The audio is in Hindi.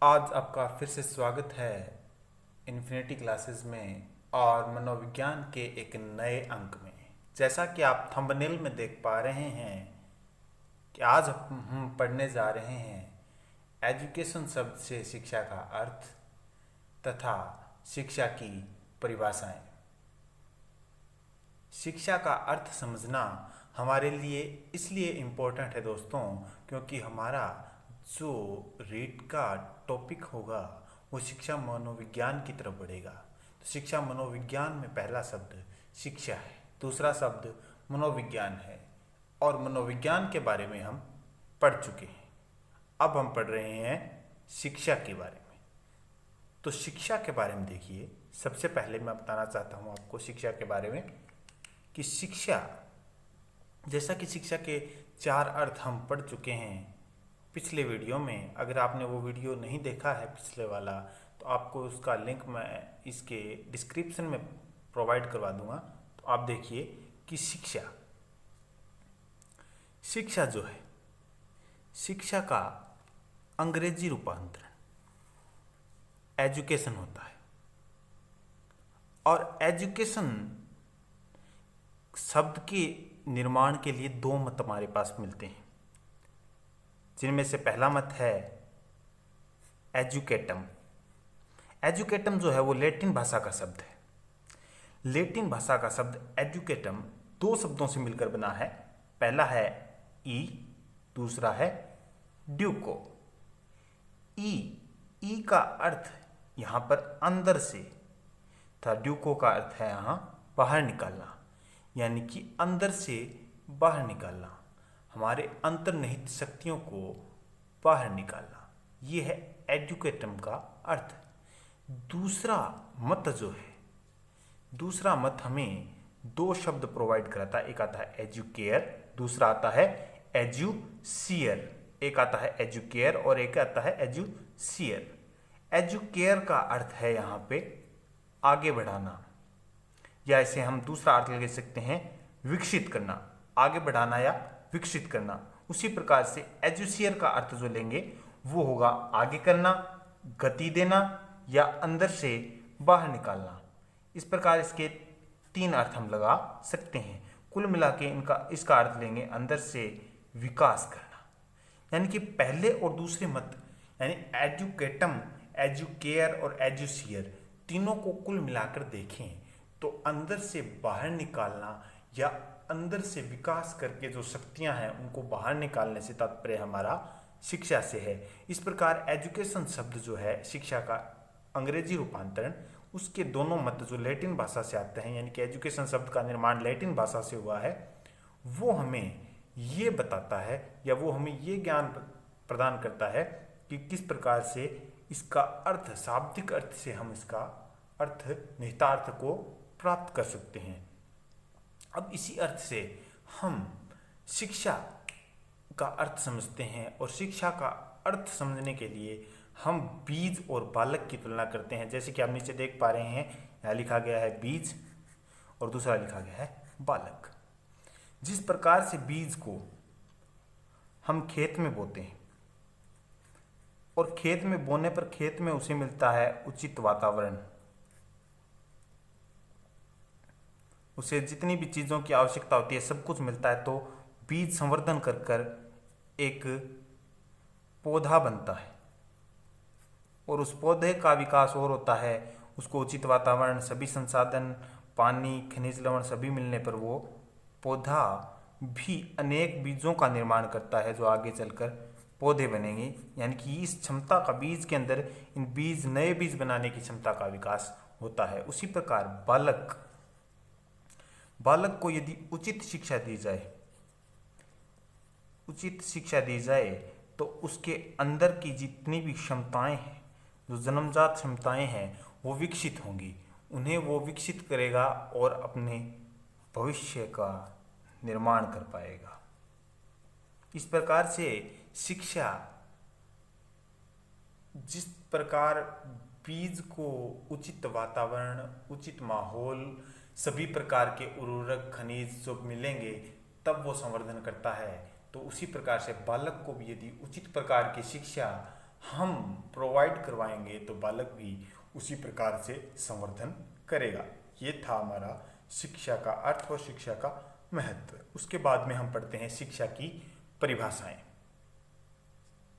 आज आपका फिर से स्वागत है इन्फिनिटी क्लासेस में और मनोविज्ञान के एक नए अंक में। जैसा कि आप थंबनेल में देख पा रहे हैं कि आज हम पढ़ने जा रहे हैं एजुकेशन शब्द से शिक्षा का अर्थ तथा शिक्षा की परिभाषाएं। शिक्षा का अर्थ समझना हमारे लिए इसलिए इम्पोर्टेंट है दोस्तों, क्योंकि हमारा जो रीड का टॉपिक होगा वो शिक्षा मनोविज्ञान की तरफ बढ़ेगा। तो शिक्षा मनोविज्ञान में पहला शब्द शिक्षा है, दूसरा शब्द मनोविज्ञान है और मनोविज्ञान के बारे में हम पढ़ चुके हैं। अब हम पढ़ रहे हैं शिक्षा के बारे में। तो शिक्षा के बारे में देखिए, सबसे पहले मैं बताना चाहता हूँ आपको शिक्षा के बारे में कि शिक्षा, जैसा कि शिक्षा के 4 अर्थ हम पढ़ चुके हैं पिछले वीडियो में। अगर आपने वो वीडियो नहीं देखा है पिछले वाला, तो आपको उसका लिंक मैं इसके डिस्क्रिप्शन में प्रोवाइड करवा दूंगा। तो आप देखिए कि शिक्षा जो है, शिक्षा का अंग्रेजी रूपांतरण एजुकेशन होता है। और एजुकेशन शब्द के निर्माण के लिए 2 मत हमारे पास मिलते हैं, जिनमें से पहला मत है एजुकेटम। एजुकेटम जो है वो लैटिन भाषा का शब्द है। लैटिन भाषा का शब्द एजुकेटम 2 शब्दों से मिलकर बना है। पहला है ई, दूसरा है ड्यूको। ई का अर्थ यहाँ पर अंदर से था, ड्यूको का अर्थ है यहाँ बाहर निकालना, यानी कि अंदर से बाहर निकालना, हमारे अंतर्निहित शक्तियों को बाहर निकालना। ये है एजुकेटम का अर्थ। दूसरा मत जो है, दूसरा मत हमें 2 शब्द प्रोवाइड कराता है। एक आता है एजुकेयर, दूसरा आता है एजुसियर। एक आता है एजुकेयर और एक आता है एजुसियर। एजुकेयर का अर्थ है यहाँ पे आगे बढ़ाना, या इसे हम दूसरा अर्थ ले सकते हैं विकसित करना, आगे बढ़ाना या विकसित करना। उसी प्रकार से एजुसियर का अर्थ जो लेंगे वो होगा आगे करना, गति देना या अंदर से बाहर निकालना। इस प्रकार इसके 3 अर्थ हम लगा सकते हैं। कुल मिला के इसका अर्थ लेंगे अंदर से विकास करना। यानी कि पहले और दूसरे मत, यानी एजुकेटम, एजुकेयर और एजुसियर, तीनों को कुल मिलाकर देखें तो अंदर से बाहर निकालना या अंदर से विकास करके जो शक्तियां हैं उनको बाहर निकालने से तात्पर्य हमारा शिक्षा से है। इस प्रकार एजुकेशन शब्द जो है शिक्षा का अंग्रेजी रूपांतरण, उसके दोनों मत जो लैटिन भाषा से आते हैं, यानी कि एजुकेशन शब्द का निर्माण लैटिन भाषा से हुआ है, वो हमें ये बताता है या वो हमें ये ज्ञान प्रदान करता है कि किस प्रकार से इसका अर्थ, शाब्दिक अर्थ से हम इसका अर्थ, निहितार्थ को प्राप्त कर सकते हैं। अब इसी अर्थ से हम शिक्षा का अर्थ समझते हैं और शिक्षा का अर्थ समझने के लिए हम बीज और बालक की तुलना करते हैं। जैसे कि आप नीचे देख पा रहे हैं, यहाँ लिखा गया है बीज और दूसरा लिखा गया है बालक। जिस प्रकार से बीज को हम खेत में बोते हैं और खेत में बोने पर खेत में उसे मिलता है उचित वातावरण, उसे जितनी भी चीज़ों की आवश्यकता होती है सब कुछ मिलता है, तो बीज संवर्धन कर कर एक पौधा बनता है और उस पौधे का विकास और होता है। उसको उचित वातावरण, सभी संसाधन, पानी, खनिज लवण सभी मिलने पर वो पौधा भी अनेक बीजों का निर्माण करता है जो आगे चलकर पौधे बनेंगे। यानी कि इस क्षमता का, बीज के अंदर इन बीज, नए बीज बनाने की क्षमता का विकास होता है। उसी प्रकार बालक को यदि उचित शिक्षा दी जाए, उचित शिक्षा दी जाए तो उसके अंदर की जितनी भी क्षमताएं हैं, जो जन्मजात क्षमताएं हैं, वो विकसित होंगी। उन्हें वो विकसित करेगा और अपने भविष्य का निर्माण कर पाएगा। इस प्रकार से शिक्षा, जिस प्रकार बीज को उचित वातावरण, उचित माहौल, सभी प्रकार के उर्वरक, खनिज जो मिलेंगे तब वो संवर्धन करता है, तो उसी प्रकार से बालक को भी यदि उचित प्रकार की शिक्षा हम प्रोवाइड करवाएंगे तो बालक भी उसी प्रकार से संवर्धन करेगा। ये था हमारा शिक्षा का अर्थ और शिक्षा का महत्व। उसके बाद में हम पढ़ते हैं शिक्षा की परिभाषाएं।